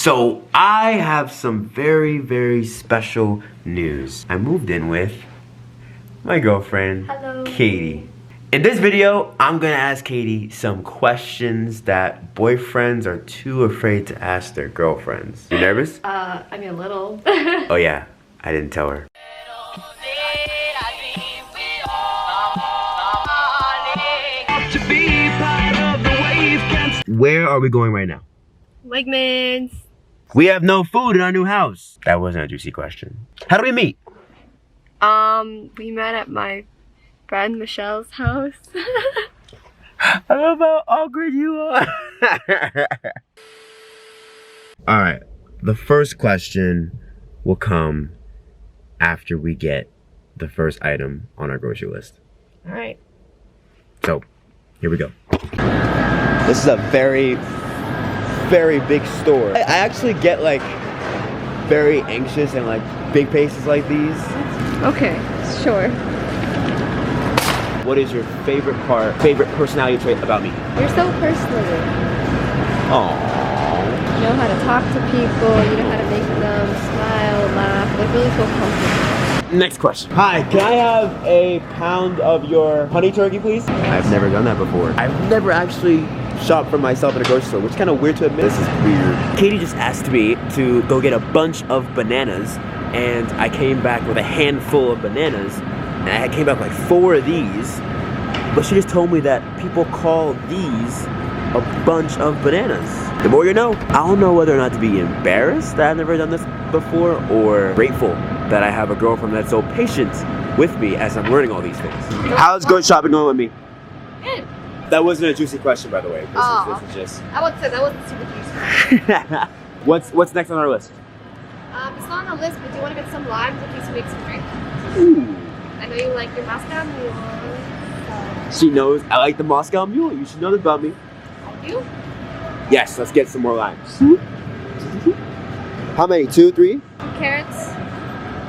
So I have some very, very special news. I moved in with my girlfriend, Hello. Katie. In this video, I'm gonna ask Katie some questions that boyfriends are too afraid to ask their girlfriends. You nervous? I mean a little. Oh yeah, I didn't tell her. Where are we going right now? Wegmans. We have no food in our new house. That wasn't a juicy question. How do we meet? We met at my friend Michelle's house. I love how awkward you are. Alright, the first question will come after we get the first item on our grocery list. Alright. So, here we go. This is a very, very big store. I actually get like very anxious in like big places like these. Okay, sure. What is your favorite personality trait about me? You're so personable. Aww. You know how to talk to people, you know how to make them smile, laugh, like really feel comfortable. Next question. Hi, can I have a pound of your honey turkey, please? I've never done that before. I've never actually shopped for myself in a grocery store, which is kind of weird to admit. This is weird. Katie just asked me to go get a bunch of bananas, and I came back with a handful of bananas, and I came back with like 4 of these, but she just told me that people call these a bunch of bananas. The more you know. I don't know whether or not to be embarrassed that I've never done this before, or grateful that I have a girlfriend that's so patient with me as I'm learning all these things. How's good shopping going with me? Good. That wasn't a juicy question, by the way. This is just... I would say that wasn't super juicy. What's next on our list? It's not on the list, but do you want to get some limes in case you make some drink? Ooh. I know you like your Moscow Mule. She knows I like the Moscow Mule. You should know this about me. I do? Yes, let's get some more limes. How many? 2, 3? Carrots.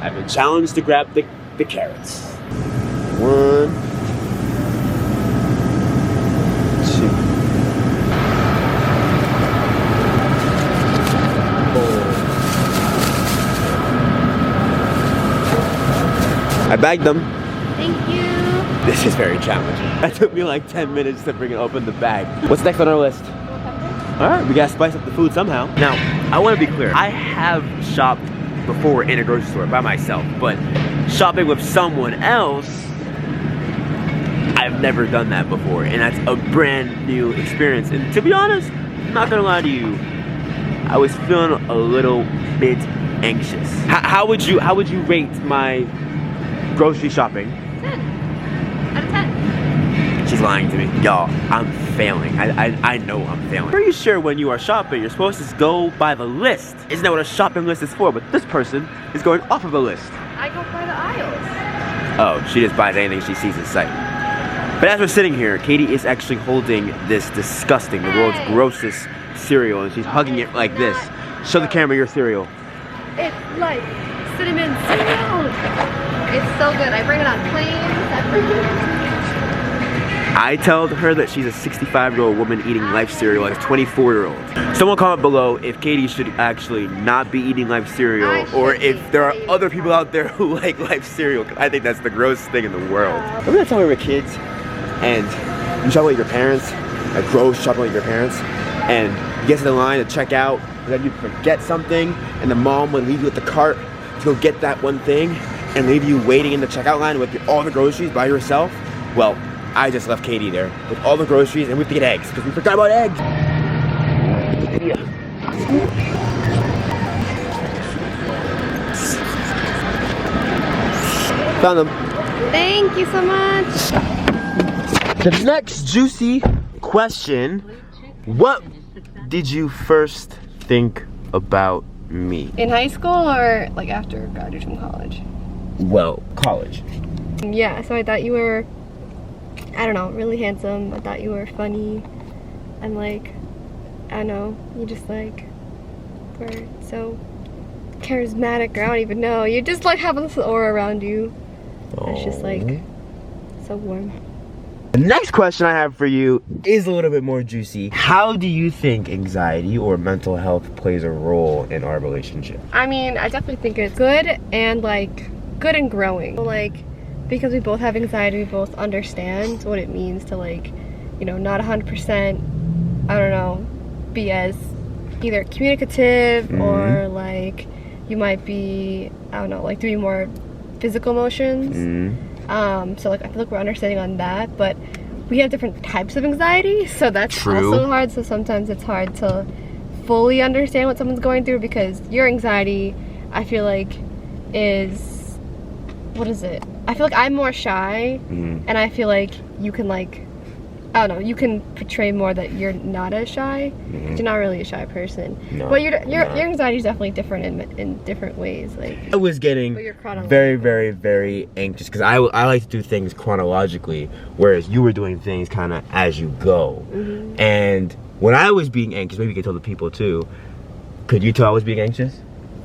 I've been challenged to grab the carrots. 1, 2. I bagged them. Thank you. This is very challenging. That took me like 10 minutes to bring it open the bag. What's next on our list? Alright, we gotta spice up the food somehow. Now, I wanna be clear. I have shopped before in a grocery store by myself, but shopping with someone else, I've never done that before, and that's a brand new experience. And to be honest, I'm not gonna lie to you, I was feeling a little bit anxious. How would you rate my grocery shopping? 10 out of 10. She's lying to me. Y'all, I'm failing. I know I'm failing. Pretty sure when you are shopping, you're supposed to go by the list. Isn't that what a shopping list is for? But this person is going off of a list. I go by the aisles. Oh, she just buys anything she sees in sight. But as we're sitting here, Katie is actually holding this disgusting, the world's grossest cereal, and she's hugging it like this. Show the camera your cereal. It's like cinnamon cereal. It's so good. I bring it on planes. I bring it on... I told her that she's a 65-year-old woman eating Life cereal like a 24-year-old. Someone comment below if Katie should actually not be eating Life cereal, or if there are other people out there who like Life cereal. I think that's the grossest thing in the world. Remember that time we were kids and you shop with your parents, like gross shopping with your parents, and you get to the line to check out, and then you forget something, and the mom would leave you with the cart to go get that one thing, and leave you waiting in the checkout line with all the groceries by yourself? Well, I just left Katie there with all the groceries, and we have to get eggs because we forgot about eggs. Found them. Thank you so much. The next juicy question: what did you first think about me? In high school or like after graduating from college? Well, college. Yeah, so I thought you were, I don't know, really handsome. I thought you were funny. And like, I don't know, you just like were so charismatic, or I don't even know. You just like have this aura around you. It's just like so warm. The next question I have for you is a little bit more juicy. How do you think anxiety or mental health plays a role in our relationship? I mean, I definitely think it's good and like good and growing. Like, because we both have anxiety, we both understand what it means to like, you know, not 100%, I don't know, be as either communicative or like you might be, I don't know, like doing more physical motions. So like I feel like we're understanding on that, but we have different types of anxiety, so that's also hard. So sometimes it's hard to fully understand what someone's going through, because your anxiety, I feel like, is, what is it? I feel like I'm more shy, and I feel like you can like, I don't know, you can portray more that you're not as shy. You're not really a shy person. No, but your anxiety is definitely different in different ways. Like, I was getting very, very, very anxious because I like to do things chronologically, whereas you were doing things kind of as you go. And when I was being anxious, maybe you could tell the people too, could you tell I was being anxious?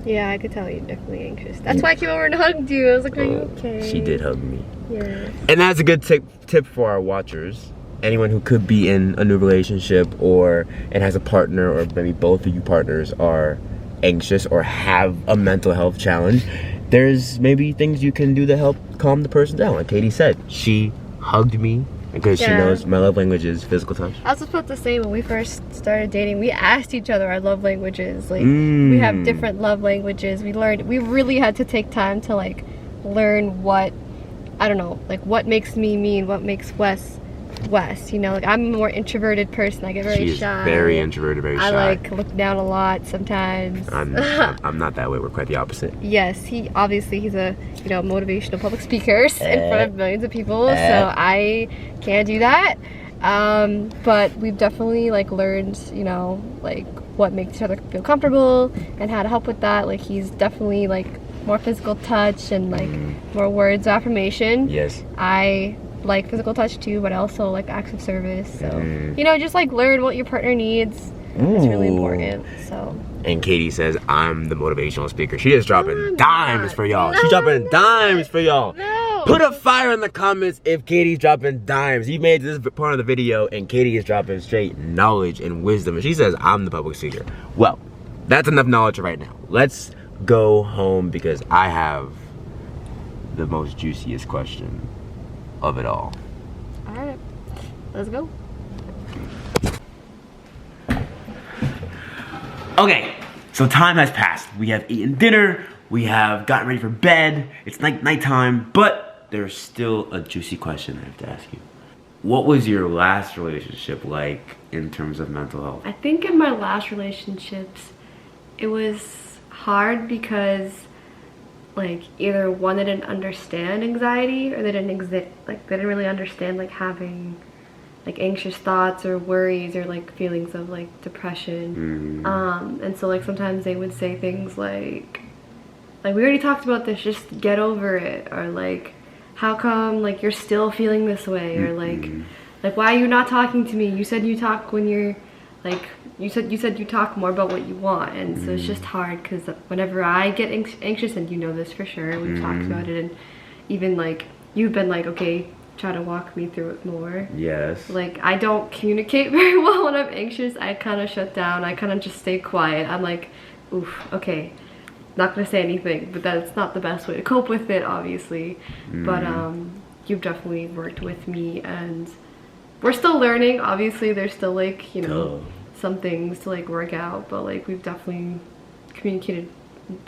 Yeah, I could tell you're definitely anxious. That's why I came over and hugged you. I was like, are you okay? She did hug me. Yeah. And that's a good tip for our watchers. Anyone who could be in a new relationship and has a partner, or maybe both of you partners are anxious or have a mental health challenge, there's maybe things you can do to help calm the person down. Like Katie said, she hugged me because she knows my love language is physical touch. I was supposed to say, when we first started dating, we asked each other our love languages. Like, we have different love languages. We really had to take time to like learn what, I don't know, like what makes me mean, what makes Wes, you know, like I'm a more introverted person. I get very shy. She's very introverted, very shy. I like look down a lot sometimes. I'm not that way. We're quite the opposite. Yes, he's a, you know, motivational public speaker in front of millions of people, so I can't do that. But we've definitely like learned, you know, like what makes each other feel comfortable and how to help with that. Like, he's definitely like more physical touch and like more words of affirmation. Yes. I like physical touch too, but I also like acts of service. So you know, just like learn what your partner needs. It's really important. So. And Katie says I'm the motivational speaker. She is dropping dimes for y'all. She's dropping dimes for y'all. Put a fire in the comments if Katie's dropping dimes. You made this part of the video and Katie is dropping straight knowledge and wisdom. And she says I'm the public speaker. Well, that's enough knowledge right now. Let's go home because I have the most juiciest question of it all. Alright, let's go. Okay, so time has passed. We have eaten dinner, we have gotten ready for bed, it's nighttime, but there's still a juicy question I have to ask you. What was your last relationship like in terms of mental health? I think in my last relationships, it was hard because like either one, they didn't understand anxiety, or they didn't really understand like having like anxious thoughts or worries or like feelings of like depression. And so like sometimes they would say things like we already talked about this, just get over it, or like how come like you're still feeling this way, or like why are you not talking to me? You said you talk when you're like you said you talk more about what you want. And so it's just hard because whenever I get anxious, and you know this for sure, we've talked about it, and even like you've been like, okay, try to walk me through it more. Yes. Like, I don't communicate very well when I'm anxious. I kind of shut down. I kind of just stay quiet. I'm like, oof, okay, not gonna say anything, but that's not the best way to cope with it, obviously. But you've definitely worked with me, and we're still learning. Obviously, there's still like, you know, some things to like work out, but like we've definitely communicated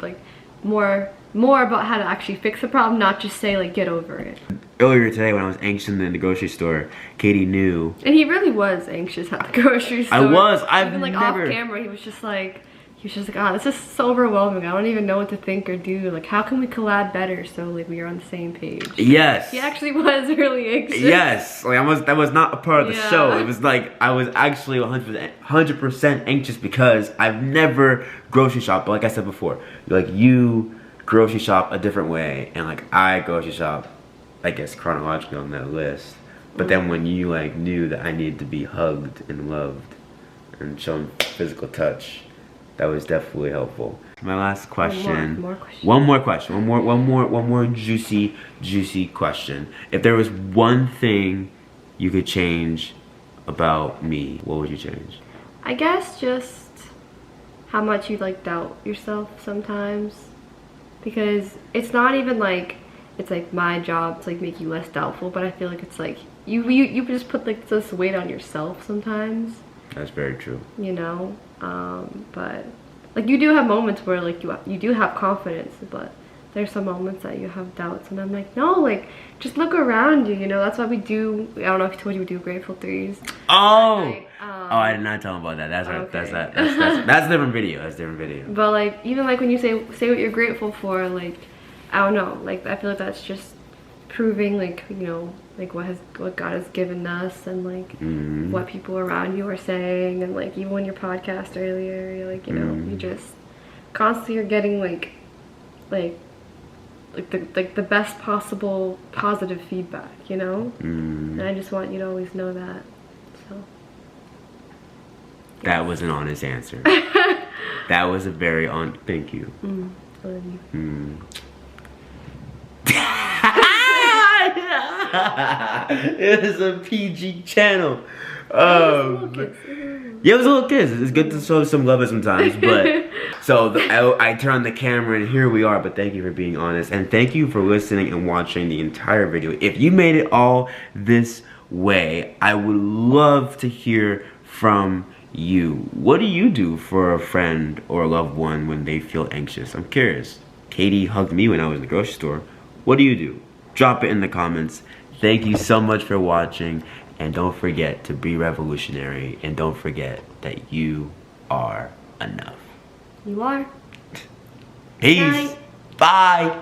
like more about how to actually fix the problem, not just say like get over it. Earlier today when I was anxious in the grocery store, Katie knew. And he really was anxious at the grocery store. I was. Even like off camera, he was just like, ah, this is so overwhelming. I don't even know what to think or do. Like, how can we collab better so like we are on the same page? Yes. He actually was really anxious. Yes. Like that was not a part of the show. It was like I was actually 100% anxious because I've never grocery shopped. But like I said before, like you grocery shop a different way, and like I grocery shop, I guess chronologically on that list. But then when you like knew that I needed to be hugged and loved and shown physical touch, that was definitely helpful. My last question. One more juicy question. If there was one thing you could change about me, what would you change? I guess just how much you like doubt yourself sometimes, because it's not even like it's like my job to like make you less doubtful, but I feel like it's like you just put like this weight on yourself sometimes. That's very true. You know, but like you do have moments where like you do have confidence, but there's some moments that you have doubts, and I'm like, no, like just look around you, you know. That's why we do, I don't know if I told you, we do Grateful Threes. Oh! Like, Oh, I did not tell him about that. That's right. Okay. That's a different video. That's a different video. But like even like when you say what you're grateful for, like I don't know, like I feel like that's just proving like, you know, like what God has given us, and like what people around you are saying, and like even when your podcast earlier, you're like, you know, you just constantly are getting like the best possible positive feedback, you know? And I just want you to always know that. So that was an honest answer. That was a very thank you. I love you. It is a PG channel. Yeah, it was a little kids. It's good to show some love sometimes, but so I turn on the camera and here we are. But thank you for being honest, and thank you for listening and watching the entire video. If you made it all this way, I would love to hear from you. What do you do for a friend or a loved one when they feel anxious? I'm curious. Katie hugged me when I was in the grocery store. What do you do? Drop it in the comments. Thank you so much for watching, and don't forget to be revolutionary, and don't forget that you are enough. You are. Peace. Bye.